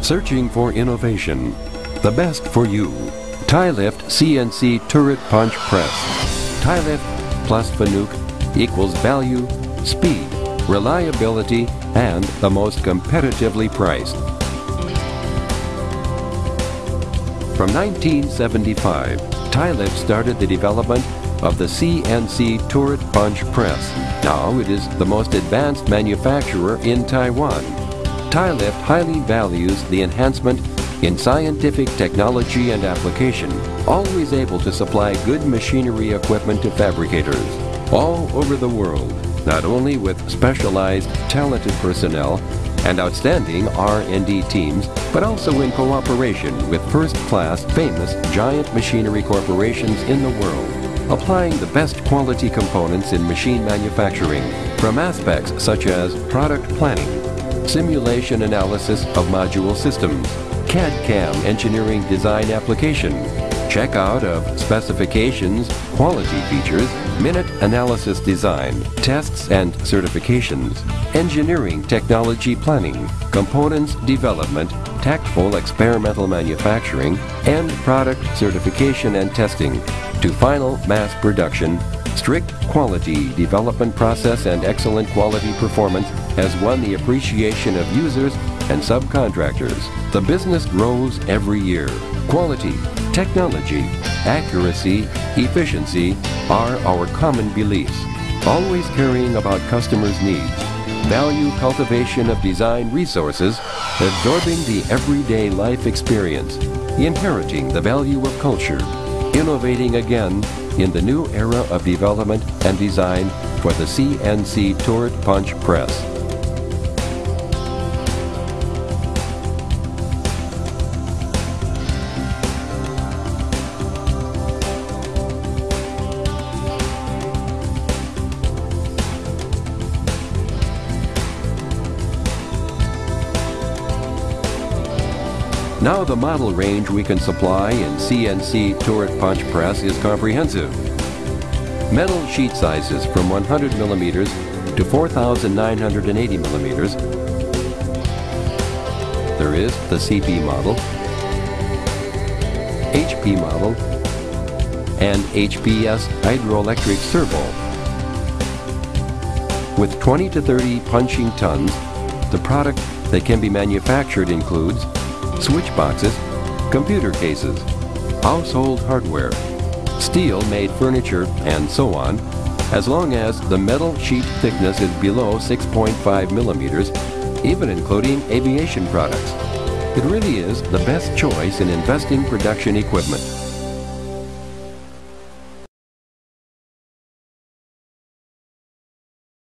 Searching for innovation. The best for you. Tailift CNC Turret Punch Press. Tailift plus Fanuc equals value, speed, reliability, and the most competitively priced. From 1975, Tailift started the development of the CNC Turret Punch Press. Now it is the most advanced manufacturer in Taiwan. Tailift highly values the enhancement in scientific technology and application, always able to supply good machinery equipment to fabricators all over the world, not only with specialized, talented personnel and outstanding R&D teams, but also in cooperation with first-class, famous giant machinery corporations in the world, applying the best quality components in machine manufacturing, from aspects such as product planning, simulation analysis of module systems, CAD/CAM engineering design application, checkout of specifications, quality features, minute analysis design, tests and certifications, engineering technology planning, components development, tactful experimental manufacturing, and product certification and testing, to final mass production. Strict quality development process and excellent quality performance has won the appreciation of users and subcontractors. The business grows every year. Quality, technology, accuracy, efficiency are our common beliefs, always caring about customers' needs. Value cultivation of design resources, absorbing the everyday life experience, inheriting the value of culture, innovating again in the new era of development and design for the CNC Turret Punch Press. Now the model range we can supply in CNC Turret Punch Press is comprehensive. Metal sheet sizes from 100 millimeters to 4,980 millimeters. There is the CP model, HP model, and HPS hydroelectric servo. With 20 to 30 punching tons, the product that can be manufactured includes switch boxes, computer cases, household hardware, steel-made furniture, and so on, as long as the metal sheet thickness is below 6.5 millimeters, even including aviation products. It really is the best choice in investing production equipment.